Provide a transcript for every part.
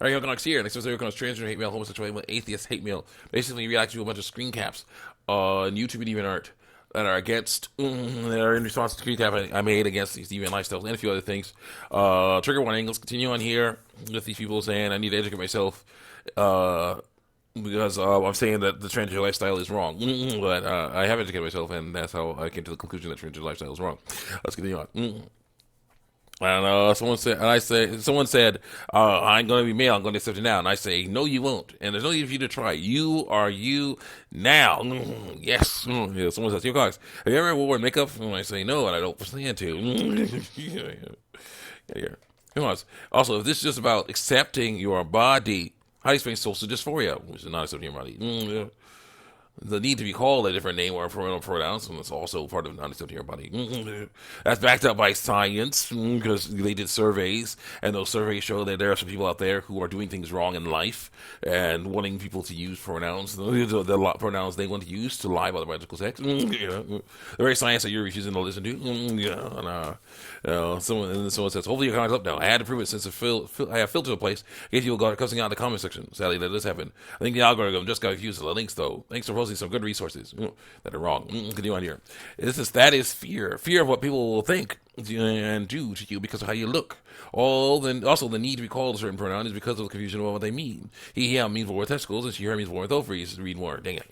All right, Yokonox here. Next episode, Yokonox transgender hate mail, homosexual atheist hate mail. Basically, react to a bunch of screen caps on YouTube and even art that are that are in response to the screen cap I made against these deviant lifestyles and a few other things. Trigger warning. Let's continue on here with these people saying I need to educate myself. Because I'm saying that the transgender lifestyle is wrong, but I have educated myself, and that's how I came to the conclusion that transgender lifestyle is wrong. Let's continue on. And someone said, I'm going to be male, I'm going to accept it now. And I say, no, you won't. And there's no need for you to try. You are you now. Yes. Yeah, someone says, yo, Cox, have you ever worn makeup? And I say, no, and I don't plan to. Yeah. Come on. Also, if this is just about accepting your body, how do you explain social dysphoria, which is not accepting your body? The need to be called a different name or pronouns, and that's also part of not accepting your body. That's backed up by science, because they did surveys, and those surveys show that there are some people out there who are doing things wrong in life and wanting people to use pronouns, the pronouns they want to use to lie about their biological sex. The very science that you're refusing to listen to. Someone says, hopefully your comments up now. I had to prove it since I have filtered the place. If you got cussing out in the comment section. Sadly, that does happen. I think the algorithm just got confused with the links, though. Thanks for posting some good resources that are wrong. Continue on here. That is fear of what people will think and do to you because of how you look. Also, the need to be called a certain pronoun is because of the confusion about what they mean. He, him means war testicles, and she, her means war with ovaries. Read more. Dang it.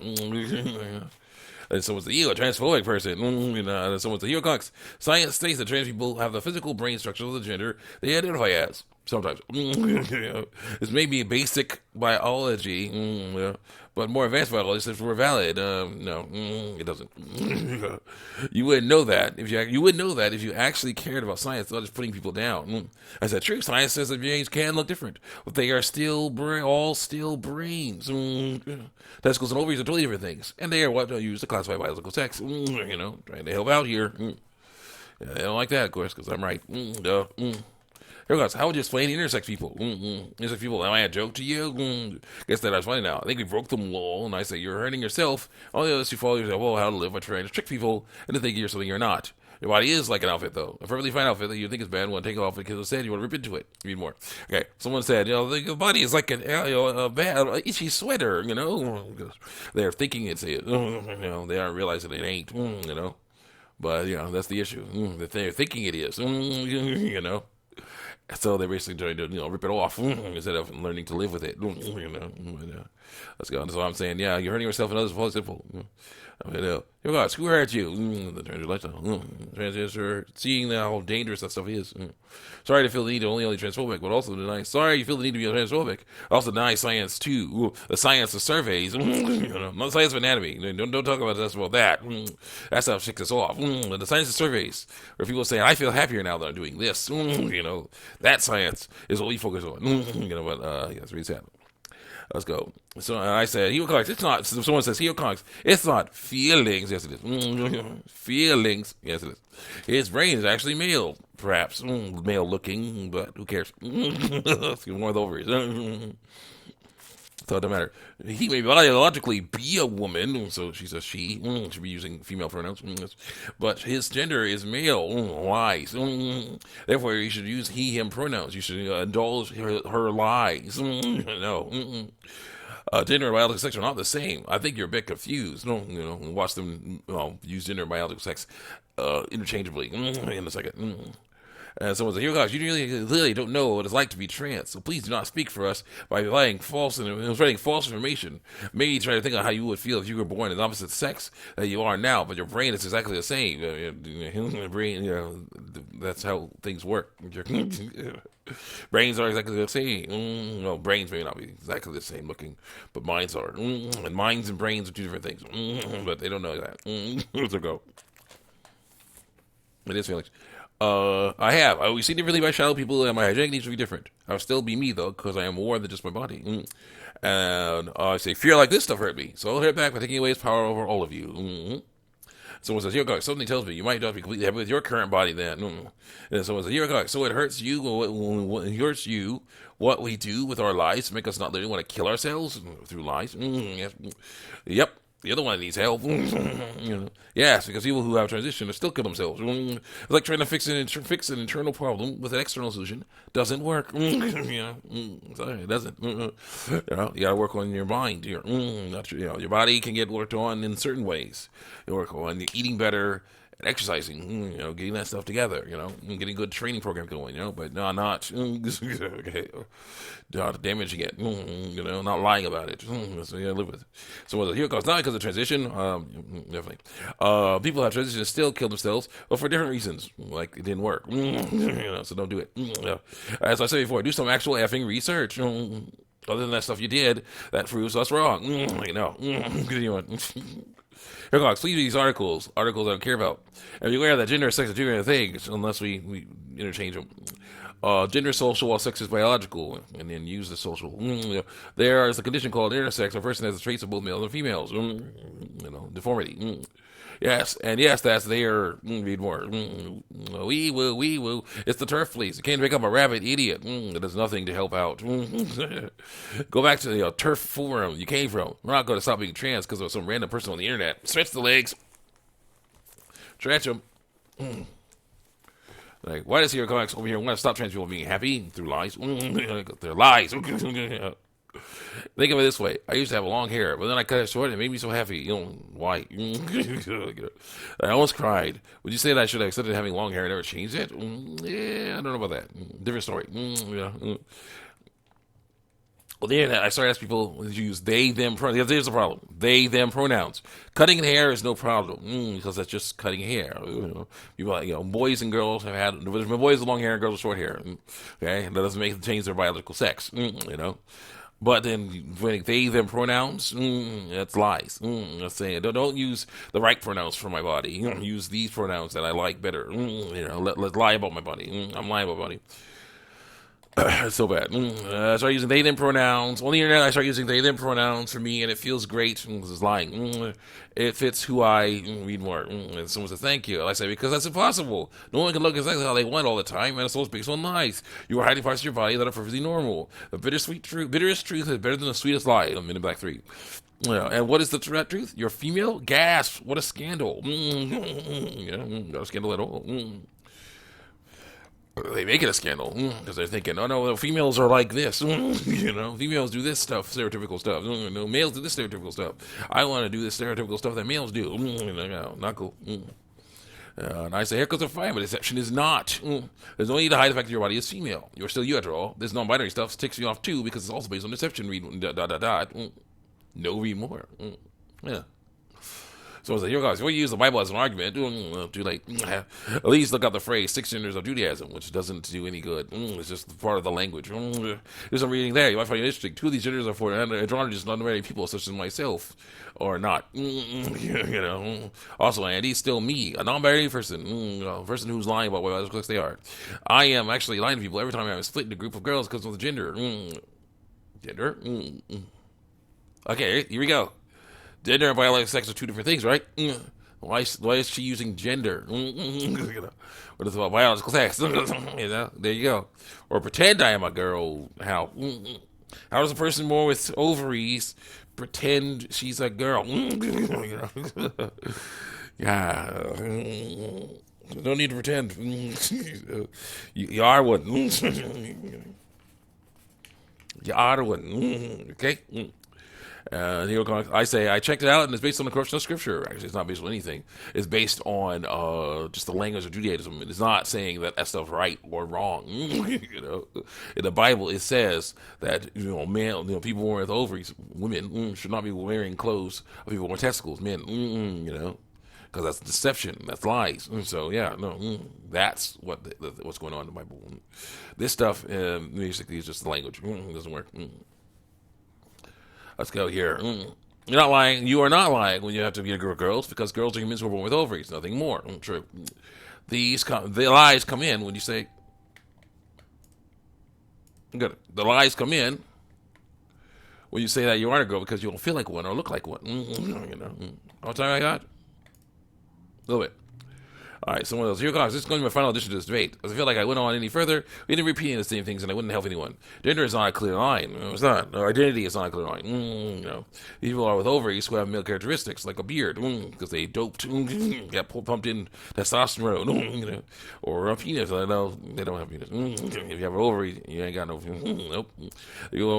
And someone's a transphobic person. And someone's a Cox. Science states that trans people have the physical brain structure of the gender they identify as. Sometimes. This may be basic biology, but more advanced biology says we're valid. No, it doesn't. You wouldn't know that if you actually cared about science, not just putting people down. As that true, science says that brains can look different, but they are still all still brains. Testicles and ovaries are totally different things, and they are what are used to classify biological sex. Trying to help out here. They don't like that, of course, because I'm right. Here goes. How would you explain intersex people? Intersex people, am I a joke to you? Guess that I was funny now. I think we broke the law, and I say you're hurting yourself. All the others who follow you say, well, how to live by trying to trick people into thinking you're something you're not. Your body is like an outfit, though. A perfectly fine outfit that you think is bad, you want to take it off because instead you want to rip into it. Read more. Okay, someone said, the body is like a bad, itchy sweater, because they're thinking it's it. They aren't realizing it ain't, But, that's the issue. That they're thinking it is, So they're basically trying to, rip it off instead of learning to live with it. Let's go. So I'm saying, you're hurting yourself and others. It's simple. Here goes. Who hurt you? The transgender lifestyle. Transgender, seeing how dangerous that stuff is. Sorry to feel the need to only transphobic, but also deny. Sorry you feel the need to be transphobic. Also deny science too. The science of surveys. Not science of anatomy. Don't talk about us about that. That's how shit us off. The science of surveys, where people say, I feel happier now that I'm doing this. That science is what we focus on. But that's really sad. Let's go. So I said, Cox, it's not. Someone says, Cox, it's not feelings. Yes, it is. Feelings. Yes, it is. His brain is actually male, perhaps. Male looking, but who cares? Let's get more of the ovaries. So it doesn't matter. He may biologically be a woman, so she's a she. Should be using female pronouns. But his gender is male. Lies. Therefore, you should use he, him pronouns. You should indulge her lies. No. Gender and biological sex are not the same. I think you're a bit confused. Watch them use gender and biological sex interchangeably in a second. And someone said, gosh, you really don't know what it's like to be trans, so please do not speak for us by spreading false information. Maybe try to think of how you would feel if you were born in the opposite sex that you are now, but your brain is exactly the same. Brain, that's how things work. Brains are exactly the same. Brains may not be exactly the same looking, but minds are. And minds and brains are two different things. But they don't know that. Let's go. It is Felix. I always see differently by shallow people, and my hygienic needs will be different. I'll still be me, though, because I am more than just my body. And I say, fear like this stuff hurt me, so I'll hit back by taking away his power over all of you. Someone says, Cox, something tells me you might not be completely happy with your current body then. And then someone says, Cox, so it hurts you, what we do with our lives to make us not literally want to kill ourselves through lies. Yes. Yep. The other one needs help. Yes, because people who have transition still kill themselves. It's like trying to fix an internal problem with an external solution doesn't work. Sorry, it doesn't. You got to work on your mind. Your body can get worked on in certain ways. You work on eating better and exercising, getting that stuff together, and getting a good training program going, but no, not, okay, not damaging it, not lying about it, so you gotta live with it. So here it goes, not because of transition, definitely. People who have transition still kill themselves, but for different reasons, like it didn't work, so don't do it. As I said before, do some actual effing research. Other than that stuff you did, that proves us wrong. Here goes. Please read these articles I don't care about. And be aware that gender and sex are two different things, unless we interchange them. Gender is social while sex is biological, and then use the social. There is a condition called intersex, where a person has the traits of both males and females. Deformity. Yes, and yes, that's there. Read more. Wee woo. It's the turf fleas. You can't pick up a rabbit, idiot. It does nothing to help out. Go back to the turf forum you came from. We're not going to stop being trans because of some random person on the internet. Stretch the legs. Stretch them. Like, why does here comics over here want to stop trans people being happy through lies? They're lies. Think of it this way. I used to have long hair, but then I cut it short and it made me so happy. Why? I almost cried. Would you say that I should have accepted having long hair and never changed it? Yeah, I don't know about that. Different story. Well, the internet, I started asking people to use they, them pronouns. Here's the problem. They, them pronouns. Cutting hair is no problem because that's just cutting hair. People, boys and girls have had, there's been boys with long hair and girls with short hair. Okay, that doesn't make them change their biological sex. But then when they, them pronouns, that's lies. That's saying don't use the right pronouns for my body. Use these pronouns that I like better. Let's lie about my body. I'm lying about my body. It's so bad. I started using they, them pronouns. On the internet, I started using they, them pronouns for me, and it feels great. This is lying. It fits who I read more. And someone said, thank you. I say, because that's impossible. No one can look exactly how they want all the time, and it's always based on lies. You are hiding parts of your body that are perfectly normal. The bitterest truth is better than the sweetest lie. I'm Men in Black 3. And what is the truth? You're female? Gasp. What a scandal. Not a scandal at all. They make it a scandal because they're thinking, oh no, females are like this. Females do this stuff, stereotypical stuff. Males do this stereotypical stuff. I want to do this stereotypical stuff that males do. Not cool. And I say, here goes a fine, but deception is not. There's no need to hide the fact that your body is female. You're still you after all. This non-binary stuff ticks you off too because it's also based on deception. Read No, read more. Yeah. So I was like, here goes. If we use the Bible as an argument, too late. At least look up the phrase 6 genders of Judaism, which doesn't do any good. It's just part of the language. There's some reading there. You might find it interesting. 2 of these genders are for androgynous, non-binary people such as myself, or not. Also, Andy, still me, a non-binary person, a person who's lying about what other clicks they are. I am actually lying to people every time I'm split in a group of girls because of the gender. Gender? Okay, here we go. Gender and biological sex are 2 different things, right? Why is she using gender? What is about biological sex? There you go. Or pretend I am a girl. How? How does a person born with ovaries pretend she's a girl? Yeah. No need to pretend. You are one. You are one. Okay? I say, I checked it out, and it's based on the corruption of Scripture. Actually, it's not based on anything. It's based on just the language of Judaism. It is not saying that stuff's right or wrong. In the Bible, it says that male, people born with ovaries, women should not be wearing clothes of people with testicles, men. Because that's deception, that's lies. So yeah, no, that's what's going on in the Bible. This stuff basically is just the language. It doesn't work. Let's go here. You're not lying. You are not lying when you have to be a girl, girls, because girls are humans who are born with ovaries. Nothing more. True. The lies come in when you say. Good. The lies come in when you say that you aren't a girl because you don't feel like one or look like one. How much time I got? A little bit. All right, someone else. Here goes. This is going to be my final addition to this debate. Because I feel like I went on any further, we didn't repeating the same things, and I wouldn't help anyone. Gender is not a clear line. No, it's not. No, identity is not a clear line. People are with ovaries who have male characteristics, like a beard, because they doped, got pumped in testosterone, or a penis. I know they don't have penis. If you have an ovary, you ain't got no. Nope. You